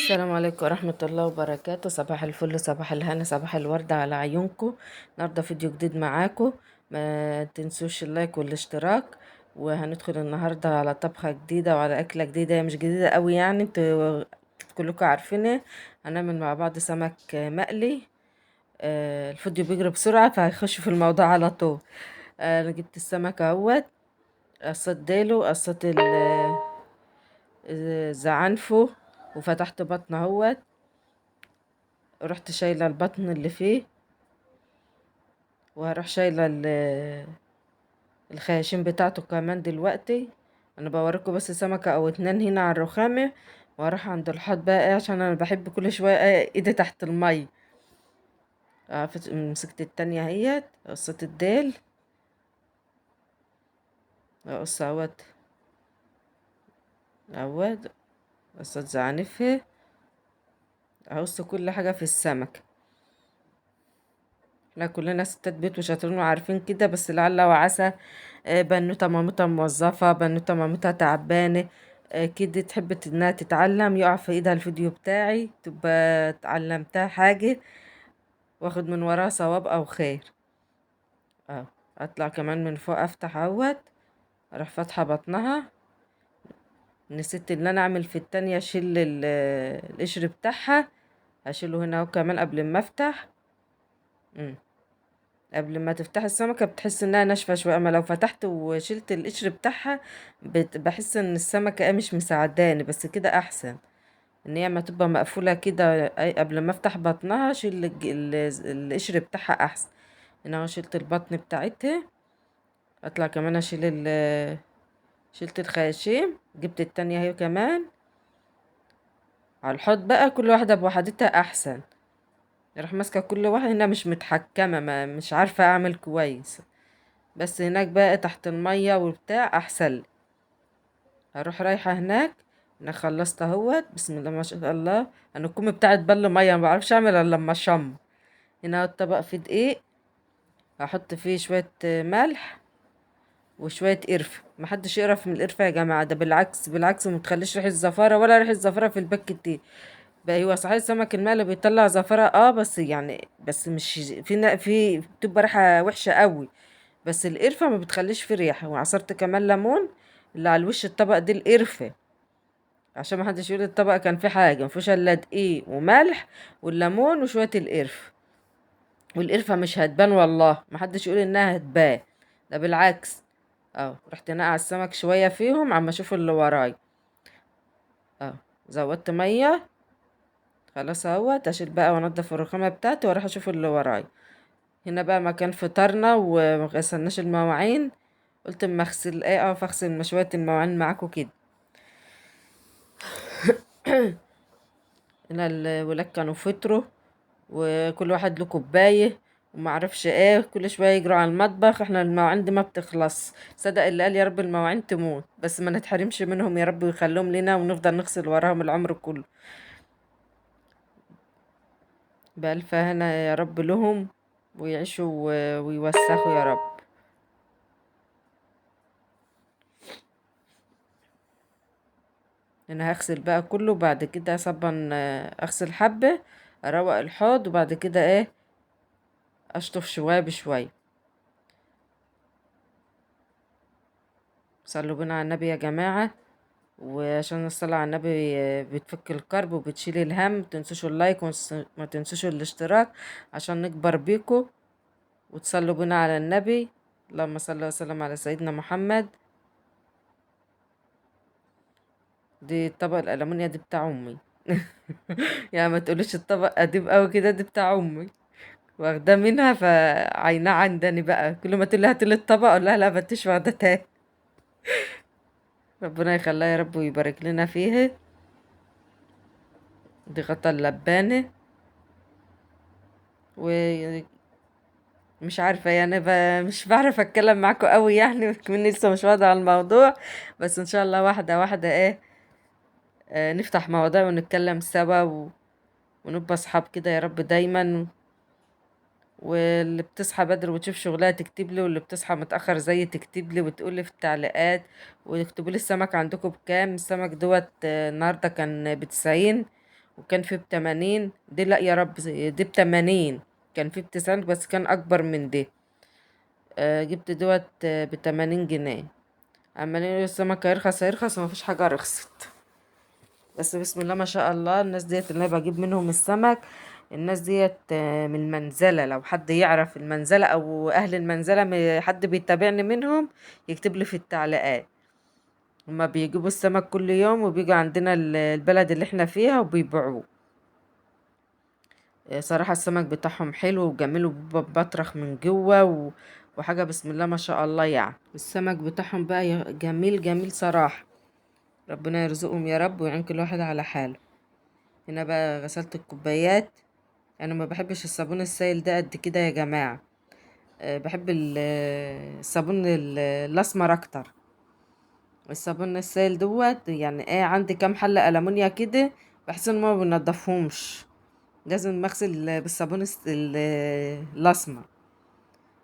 السلام عليكم ورحمة الله وبركاته. صباح الفل، صباح الهنا، صباح الوردة على عيونكم. النهاردة فيديو جديد معاكم. ما تنسوش اللايك والاشتراك. وهندخل النهاردة على طبخة جديدة وعلى أكلة جديدة، هي مش جديدة قوي يعني، انتوا كلكم عارفينها. هنعمل مع بعض سمك مقلي. الفيديو بيجري بسرعة فهيخش في الموضوع على طول. انا جبت السمك اهوت، قصيت ديله، قصيت زعنفه، وفتحت بطنه اهوت، رحت شايلة البطن اللي فيه، وهروح شايلة الخياشيم بتاعته كمان دلوقتي. انا بوريكم بس سمكة او اتنين هنا على الرخامة، وهروح عند الحوض بقى ايه، عشان انا بحب كل شوية ايدي تحت المية. مسكت التانية اهيت، قصت الديل، اقص اهوت، قصت زعنفها، اقص كل حاجة في السمك. احنا كلنا ستات بيت وشاطرين وعارفين كده، بس لعل وعسى بنوتة مامتها موظفة، بنوتة مامتها تعبانة، كده تحب انها تتعلم، يقع في ايدها الفيديو بتاعي تبقى اتعلمتها حاجة، واخد من وراها ثواب او خير. اه، اطلع كمان من فوق، افتح اهوت، اروح فاتحة بطنها. نسيت ان انا اعمل في التانية، اشيل القشر بتاعها، هشيله هنا اهو كمان قبل ما افتح. مم. قبل ما تفتح السمكة بتحس انها ناشفة شوية، اما لو فتحت وشلت القشر بتاعها بحس ان السمكة مش مساعداني، بس كده احسن. ان هي ما تبقى مقفولة كده، قبل ما افتح بطنها شيل القشر بتاعها احسن. هنا اهو شلت البطن بتاعتها، اطلع كمان اشيل شلت الخياشيم، جبت التانية اهي كمان. على الحوض بقى كل واحدة بوحدتها احسن، اروح ماسكة كل واحدة هنا مش متحكمة، مش عارفة اعمل كويس، بس هناك بقى تحت المية وبتاع احسن لي. هروح رايحة هناك. انا خلصت اهوت، بسم الله ما شاء الله. انا الكوم بتاعي اتبل مية، ما بعرفش اعمل الا لما اشم. هنا الطبق فيه دقيق، هحط فيه شوية ملح وشوية قرفة. محدش يقرف من القرفة يا جماعة، ده بالعكس بالعكس، متخليش ريحة زفارة ولا ريحة زفارة في الباكت دي. بقى هو صحيح السمك المقلي بيطلع زفارة، بس يعني بس مش في بتبقى ريحة وحشة قوي، بس القرفة ما بتخليش في ريحة. وعصرت كمان ليمون اللي على الوش الطبق دي القرفة، عشان ما حدش يقول الطبق كان فيه حاجة مفيهوش الا دقيق وملح والليمون وشوية القرفة. والقرفة مش هتبان والله، ما حدش يقول انها هتبان، ده بالعكس. رحت نقع السمك شوية فيهم عما اشوف اللي وراي. اه، زودت مية، خلاص اهوت، اشيل بقى وانضف الرخامة بتاعتي واروح اشوف اللي وراي. هنا بقى مكان فطارنا ومغسلناش المواعين، قلت اما اغسل فاغسل شوية المواعين معاكم كده. هنا الولاد كانوا فطروا، وكل واحد له كوباية، وما اعرفش ايه، كل شويه يجروا على المطبخ. احنا المواعين دي ما بتخلص، صدق اللي قال يا رب المواعين تموت، بس ما نتحرمش منهم يا رب، ويخليهم لنا ونفضل نغسل وراهم العمر كله. بألف هنا يا رب لهم، ويعيشوا ويوسخوا يا رب. انا هغسل بقى كله، بعد كده صبا اغسل حبة، اروق الحوض، وبعد كده اشطف شوية بشوية. صلوا بنا على النبي يا جماعة. وعشان الصلاة على النبي بتفك الكرب وبتشيل الهم. متنسوش اللايك وما تنسوش الاشتراك عشان نكبر بيكو، وتصلوا بنا على النبي. اللهم صل وسلم على سيدنا محمد. دي الطبق الألمونيا دي بتاع أمي. يعني ما تقوليش الطبق قديم قوي كده، دي بتاع أمي، واخداه منها فعيناه عندني بقى، كل ما تقول لها هاتلي الطبق اقول لها لا بتش واخداه تاني. ربنا يخليها يا رب ويبارك لنا فيها. دي غطا اللبانة. ومش عارفة يعني مش بعرف اتكلم معاكم قوي يعني، كمان لسه مش واضحة على الموضوع، بس ان شاء الله واحدة واحدة نفتح مواضيع ونتكلم سوا ونبقى صحاب كده يا رب دايما. واللي بتصحى بدري وتشوف شغلها تكتب لي، واللي بتصحى متأخر زي تكتب لي وتقول لي في التعليقات. وتكتبوا لي السمك عندكم بكام. السمك دوت النهارده كان ب90، وكان في ب80 دي، لا يا رب، دي ب80. كان في ب90 بس كان اكبر من دي. جبت دوت ب80 جنيه. عمالين يقولوا السمك هيرخص هيرخص، ومفيش حاجة رخصت. بس بسم الله ما شاء الله، الناس ديت اللي انا بجيب منهم السمك، الناس ديت من المنزلة. لو حد يعرف المنزلة او اهل المنزلة، حد بيتابعني منهم، يكتب لي في التعليقات. هما بيجيبوا السمك كل يوم، وبيجوا عندنا البلد اللي احنا فيها وبيبيعوه. صراحة السمك بتاعهم حلو وجميل، وبيبقى بطرخ من جوه وحاجة بسم الله ما شاء الله يعني. السمك بتاعهم بقى جميل جميل صراحة. ربنا يرزقهم يا رب، ويعين كل واحد على حاله. هنا بقى غسلت الكوبايات. انا ما بحبش الصابون السائل ده قد كده يا جماعة. بحب الصابون الاسمر اكتر. الصابون السائل دوت يعني ايه، عندي كام حلة ألمونيا كده، بحس ان ما بنضفهمش. لازم اغسل بالصابون الاسمر.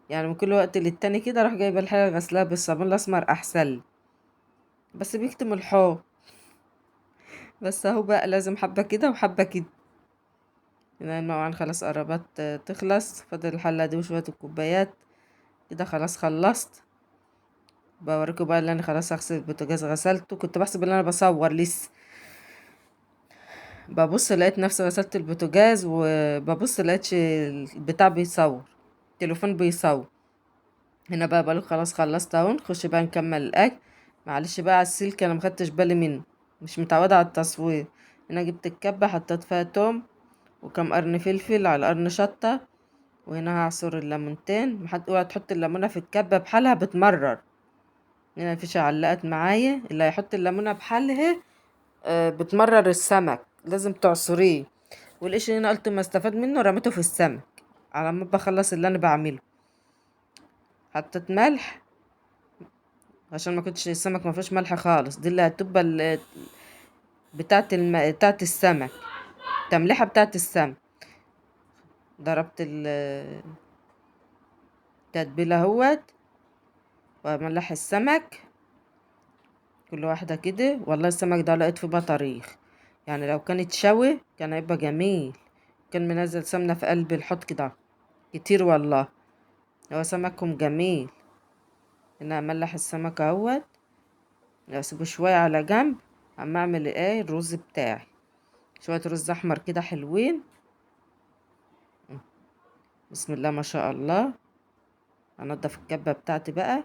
يعني من كل وقت للتاني كده اروح جايبه الحاجه غسلها بالصابون الاسمر احسن لي. بس بيكتم الحوض. بس اهو بقى لازم حبه كده وحبه كده. هنا الموعن خلاص قربت تخلص، فاضل الحله دي وشويه الكوبايات. كده خلاص خلصت. بوريكم بقى اللي انا خلاص هغسل البوتاجاز، غسلته. كنت بحسب ان انا بصور لسه، ببص لقيت نفسي غسلت البوتاجاز، وببص لقيتش البتاع بيصور، التليفون بيصور. هنا بقى بقولك خلاص خلصت اهو، نخش بقى نكمل الاكل. معلش بقى على السلك، انا مخدتش بالي منه، مش متعودة على التصوير. هنا جبت الكبة، حطيت فيها توم وكم قرن فلفل على قرن شطة. وهنا هعصر الليمونتين. اوعى تحط الليمونة في الكبة بحالها، بتمرر. هنا مفيش علقت معايا، اللي هيحط الليمونة بحالها بتمرر السمك، لازم تعصريه. والقش هنا قلت ما استفاد منه، رميته في السمك على ما بخلص اللي انا بعمله. حطيت ملح عشان ما كنتش السمك ما فيهوش ملح خالص. دي اللي هتبقى بتاعت السمك، التملحة بتاعت السمك. ضربت التتبيلة اهوت، وملح السمك كل واحدة كده. والله السمك ده لقيت فيه بطاريخ، يعني لو كانت شوي كان هيبقى جميل. كان منزل سمنة في قلب الحوض كده كتير والله. هو سمكهم جميل. هنا املح السمك اهوت، اسيبه شوية على جنب. اما اعمل ايه الرز بتاعي، شوية رز احمر كده حلوين. بسم الله ما شاء الله. انضف الكبة بتاعتي بقى،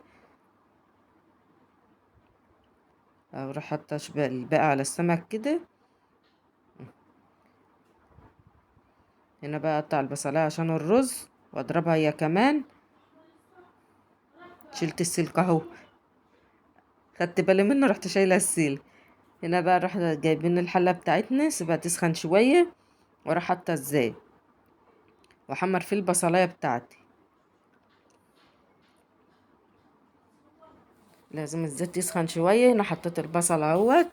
اروح حاطه الباقي على السمك كده. هنا بقى اقطع البصلايه عشان الرز، واضربها هي كمان. شلت السلك اهو، خدت بالي منه رحت شايله السلك. هنا بقى رحت جايبين الحله بتاعتنا، سيبها تسخن شويه، واروح حاطه الزيت واحمر فيه البصلايه بتاعتي. لازم الزيت يسخن شويه. هنا حطيت البصل اهوت،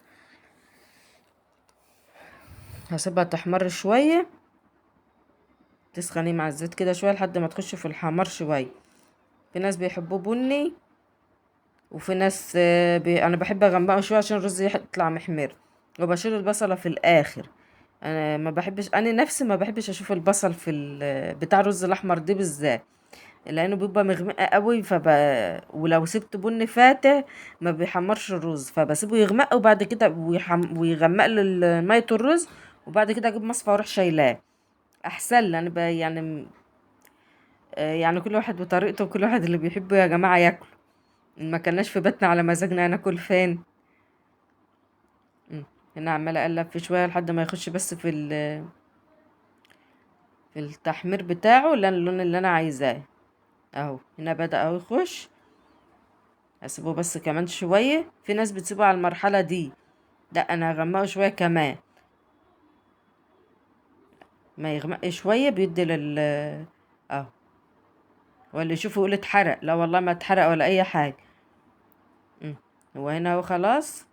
هسيبها تحمر شويه، تسخني مع الزيت كده شويه لحد ما تخش في الحمار شويه. في ناس بيحبوه بني، وفي ناس انا بحب اغمقه شويه عشان الرز يطلع محمر. وبشيل البصله في الاخر. انا ما بحبش، انا نفسي ما بحبش اشوف البصل في بتاع الرز الاحمر دي بالذات، لانه بيبقى مغمق قوي. ولو سبت بني فاتح ما بيحمرش الرز، فبسيبه يغمق، وبعد كده ويغمق له ميه الرز، وبعد كده اجيب مصفى واروح شايلاه احسن لي. انا يعني يعني كل واحد بطريقته، وكل واحد اللي بيحبه يا جماعه ياكل. ما كناش في بيتنا على مزاجنا ناكل فين. هنا عماله اقلب فيه شويه لحد ما يخش بس في التحمير بتاعه، اللون اللي انا عايزاه. اهو هنا بدأ اهو يخش. هسيبه بس كمان شويه. في ناس بتسيبه على المرحله دي، لا انا هغمقه شويه كمان. ما يغمق شويه بيدي اهو. واللي يشوفه يقول اتحرق، لا والله ما اتحرق ولا اي حاجه. أم. هو هنا اهو خلاص.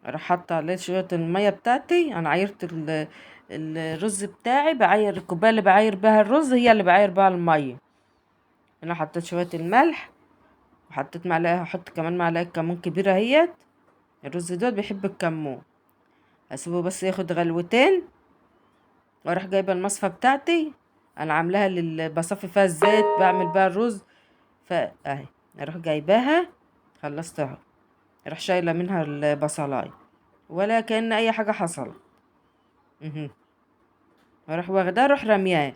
اروح حاطه عليه شويه الميه بتاعتي. انا عايرت الرز بتاعي، بعاير الكوبايه اللي بعاير بها الرز هي اللي بعاير بها الميه. هنا حطيت شويه الملح، وحطيت معلقه، هحط كمان معلقه كمون كبيره اهيت. الرز دوت بيحب الكمون. اسيبه بس ياخد غلوتين، واروح جايبه المصفى بتاعتي. انا عاملاها بصفي فيها الزيت بعمل بيها الرز. اهي اروح جايباها، خلصت اهو، اروح شايله منها البصلايه ولا كأن اي حاجه حصلت. اها. اروح واخداه اروح رمياه.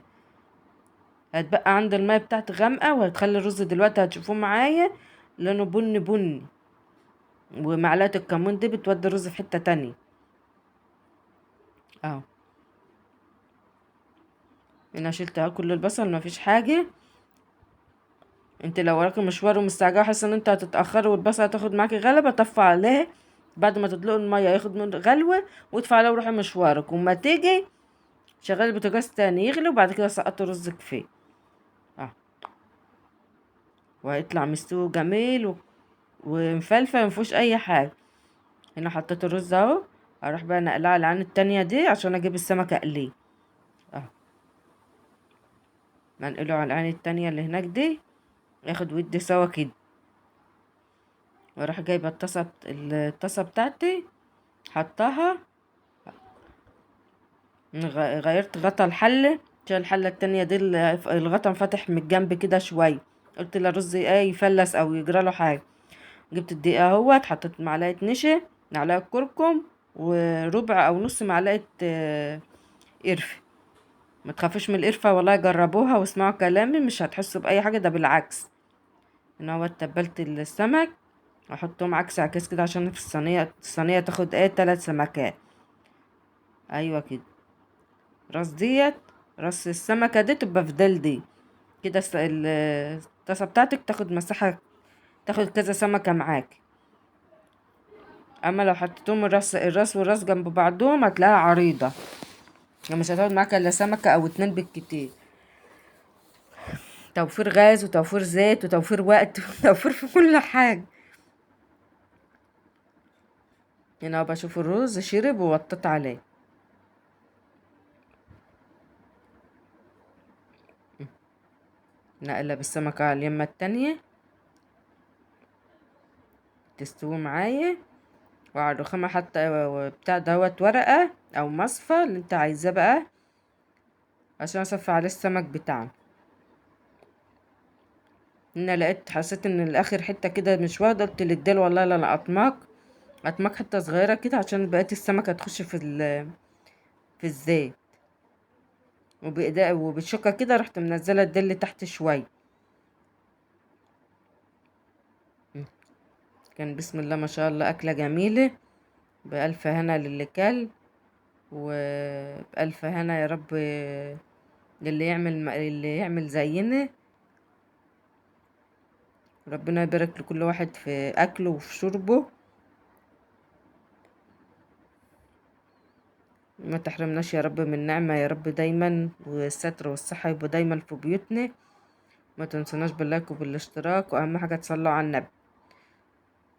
هتبقى عند الميه بتاعتي غامقه، وهتخلي الرز دلوقتي هتشوفوه معايا لونه بني بني. ومعلقه الكمون دي بتودي الرز في حته تانية. اهو انا شلت اهو كل البصل، مفيش حاجه. انت لو وراكي مشوار ومستعجله حاسه ان انت هتتاخري والبصل هتاخد معاكي غلبه، طفي عليه بعد ما تدلقوا الميه ياخد من غلوه، وادفع عليه وروحي مشوارك، وما تيجي شغلي البوتاجاز تاني يغلي، وبعد كده سقطي رزك فيه. اه وهيطلع مستوي جميل ومفلفل مفيهوش اي حاجه. هنا حطيت الرز اهو. اروح بقى نقلها على العين التانية دي عشان اجيب السمك اقليه. اه ننقله على العين التانية اللي هناك دي، ياخد ودي سوا كده. واروح جايبه الطاسه بتاعتي، حطها. غيرت غطا الحلة عشان الحلة التانية دي الغطا انفتح من الجنب كده شوية. قلت للرز ايه يفلس او يجرى له حاجة. جبت الدقيقة اهوت، حطيت معلقة نشا، معلقة كركم، وربع او نص معلقة قرفة. ما تخافوش من القرفة والله، جربوها واسمعوا كلامي مش هتحسوا بأي حاجة، ده بالعكس. انا اهوت تبلت السمك، احطهم عكس عكس كده عشان في الصينية تاخد ايه 3 سمكات. ايوه كده. راس ديت، راس السمكة دي تبقى في دي كده. الطاسة بتاعتك تاخد مساحة، تاخد كذا سمكة معاك. اما لو حطيتهم الراس والراس جنب بعضهم هتلاقيها عريضة، يعني مش هتاخد معاك الا سمكة او 2 بالكتير. توفير غاز وتوفير زيت وتوفير وقت وتوفير في كل حاجة. هنا بشوف الرز شرب ووطيت عليه. نقلب السمكة على اليمة التانية تستوي معايا. وعلى الرخامة حتى بتاع دوت ورقة او مصفى اللي انت عايزاه بقى، عشان اصفي عليه السمك بتاعنا. انا لقيت حسيت ان الاخر حته كده مش واخده، قلت للديل والله لا لا اطماق حته صغيره كده عشان بقيت السمكه تخش في الزيت. وبإيدي وبالشوكه كده رحت منزله الديل تحت شويه. كان بسم الله ما شاء الله اكله جميله. بألف هنا للي كل، وبألف هنا يا رب اللي يعمل زينا. ربنا يبارك لكل واحد في اكله وفي شربه. ما تحرمناش يا رب من نعمة يا رب دايما، والستر والصحة يبقوا دايما في بيوتنا. ما تنسوناش باللايك وبالاشتراك، واهم حاجة تصلوا على النبي،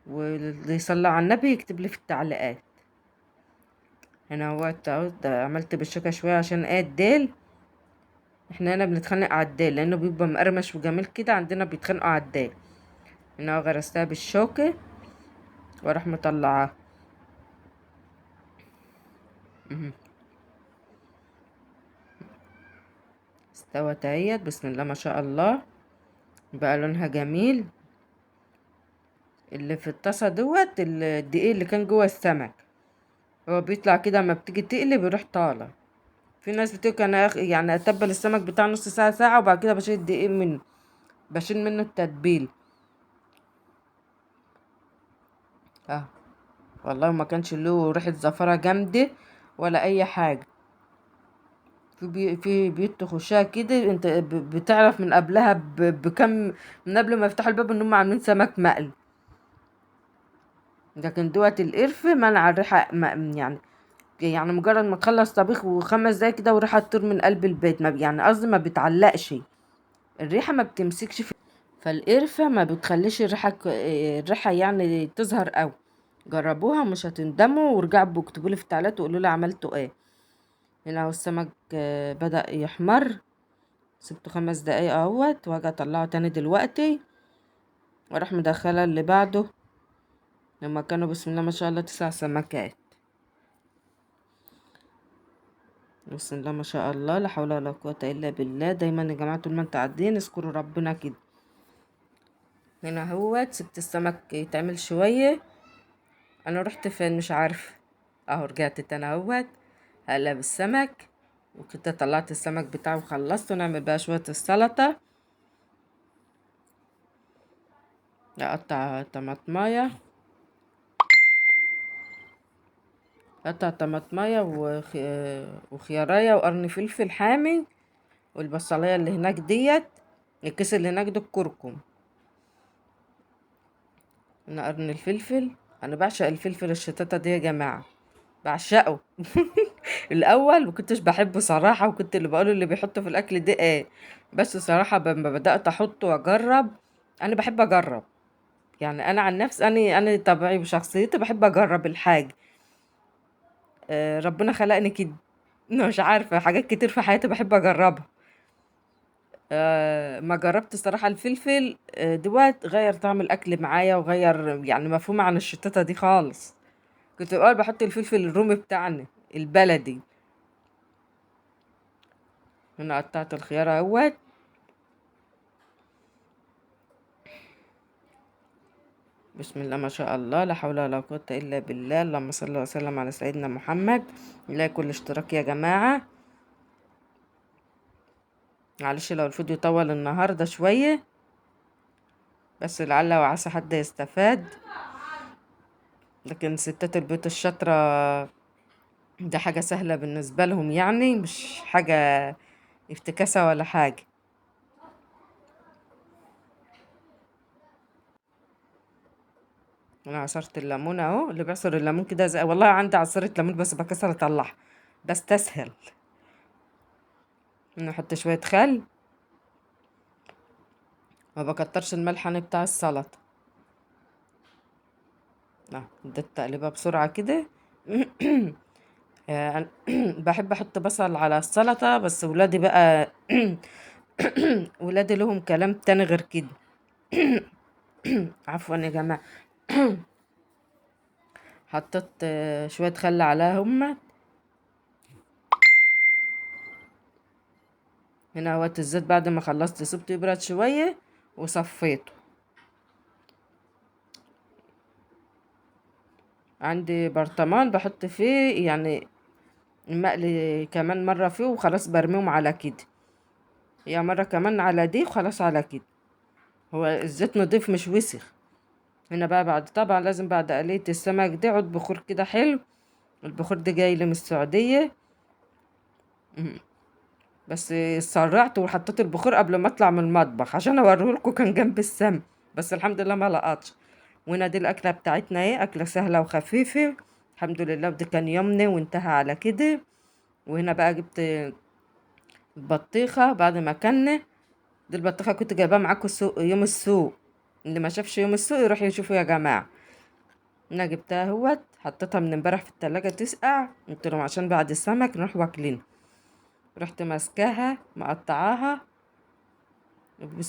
واللي يصلي على النبي يكتب لي في التعليقات. هنا هو عملت بالشوكة شوية عشان ايه الديل. احنا هنا بنتخانق على الديل لانه بيبقى مقرمش وجميل كده، عندنا بيتخانقوا على الديل. هنا غرستها بالشوكة واروح مطلعاها. استوت اهيت بسم الله ما شاء الله، بقى لونها جميل. اللي في الطاسة الدقيق اللي كان جوه السمك، هو بيطلع كده اما بتيجي تقلي بيروح طالع. في ناس بتقول انا يعني اتبل السمك بتاع نص ساعة ساعة وبعد كده بشيل الدقيق منه، بشيل منه التتبيل. اه والله ما كانش له ريحة زفرة جامدة ولا اي حاجة. في بيوت تخشها كده انت بتعرف من قبلها بكم، من قبل ما يفتحوا الباب ان هم عاملين سمك مقلي. لكن دوت القرفة منع الريحة يعني مجرد ما تخلص طبيخ و5 دقايق كده وريحة تطير من قلب البيت، ما يعني قصدي ما بتعلقش الريحة، ما بتمسكش فالقرفة ما بتخليش الريحة يعني تظهر قوي. جربوها مش هتندموا، وارجعوا اكتبوا لي في التعليقات وقولوا لي عملتوا ايه. هنا هو السمك بدأ يحمر، سبته 5 دقايق اهوت، واجي اطلعه تاني دلوقتي واروح مدخله اللي بعده. لما كانوا بسم الله ما شاء الله 9 سمكات. بسم الله ما شاء الله، لا حول ولا قوة الا بالله. دايما يا جماعة طول ما انتوا قاعدين اذكروا ربنا كده. هنا اهوت سبت السمك يتعمل شوية. انا رحت فين مش عارفة، اهو رجعت تاني اهوت هقلب السمك. وكده طلعت السمك بتاعه وخلصته. نعمل بقى شوية السلطة. اقطع طماطماية، اقطع طماطماية وخياراية وقرن فلفل حامي، والبصلاية اللي هناك ديت، الكيس اللي هناك ده الكركم. انا قرن الفلفل، انا بعشق الفلفل الشطاطة دي يا جماعة، بعشقه. الاول ما كنتش بحبه صراحة، وكنت اللي بقوله اللي بيحطه في الاكل ده ايه، بس صراحة لما بدأت احطه واجرب، انا بحب اجرب. يعني انا عن نفسي، انا طبيعي بشخصيتي بحب اجرب الحاجة. ربنا خلقني كده. مش عارفة، حاجات كتير في حياتي بحب اجربها. ما جربت الصراحة الفلفل دوت غير طعم الأكل معايا، وغير يعني مفهوم عن الشطة دي خالص. كنت الأول بحط الفلفل الرومي بتاعنا البلدي. هنا قطعت الخيار اهوت. بسم الله ما شاء الله، لا حول ولا قوة إلا بالله. اللهم صل وسلم على سيدنا محمد. لا كل اشتراك يا جماعة. معلش لو الفيديو طول النهاردة شوية، بس لعل وعسى حد يستفاد. لكن ستات البيت الشاطرة ده حاجة سهلة بالنسبة لهم، يعني مش حاجة افتكاسة ولا حاجة. انا عصرت الليمون اهو. اللي بيعصر الليمون كده زي والله عندي عصيرة ليمون بس بكسر اطلعها، بستسهل. نحط شوية خل، ما بكترش الملح انا بتاع السلطة. ده التقليبة بسرعة كده. بحب احط بصل على السلطة، بس ولادي بقى ولادي لهم كلام تاني غير كده. عفوا يا جماعة. حطيت شوية خل عليها هما. هنا اهوت الزيت بعد ما خلصت سبته يبرد شوية وصفيته. عندي برطمان بحط فيه يعني المقلي كمان مرة فيه، وخلاص برميهم على كده. يا مرة كمان على دي وخلاص على كده. هو الزيت نضيف مش وسخ. هنا بقى بعد طبعا لازم بعد قلية السمك دي عود بخور كده حلو. البخور ده جاي لي من السعودية. مم. بس سرعت وحطيت البخور قبل ما اطلع من المطبخ عشان اوريهولكوا، كان جنب السم، بس الحمد لله ما لقطش. وهنا دي الاكله بتاعتنا ايه، اكله سهله وخفيفه الحمد لله. وده كان يومنا وانتهى على كده. وهنا بقى جبت البطيخه بعد ما كنا. دي البطيخه كنت جايباها معاكم السوق يوم السوق، اللي ما شافش يوم السوق يروح يشوفه يا جماعه. انا جبتها اهوت، حطيتها من امبارح في التلاجة تسقع، قلت لهم عشان بعد السمك نروح واكلين. رحت ماسكاها مقطعاها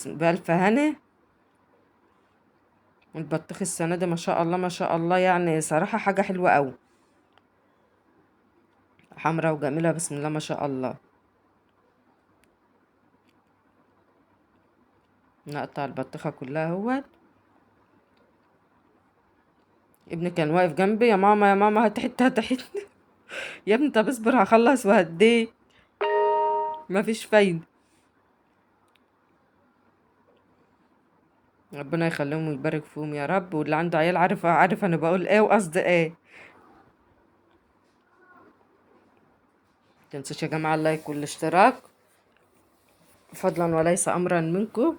بألف هنا. والبطيخ السنة دي ما شاء الله ما شاء الله، يعني صراحة حاجة حلوة أوي، حمرا وجميلة بسم الله ما شاء الله. نقطع البطيخة كلها اهوت. ابني كان واقف جنبي، يا ماما يا ماما هات حتة هات حتة. يا ابني طب اصبر هخلص وهديه. مفيش فايدة. ربنا يخليهم ويبارك فيهم يا رب. واللي عنده عيال عارف انا بقول ايه وقصدي ايه. متنسوش يا جماعة اللايك والاشتراك، فضلا وليس امرا منكم.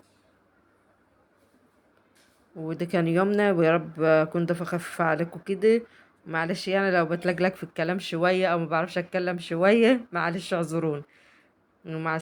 وده كان يومنا، ويا رب اكون ضيفة خفيفة عليكم كده. معلش يعني لو بتلجلج في الكلام شوية او ما بعرفش اتكلم شوية، معلش اعذروني. ومع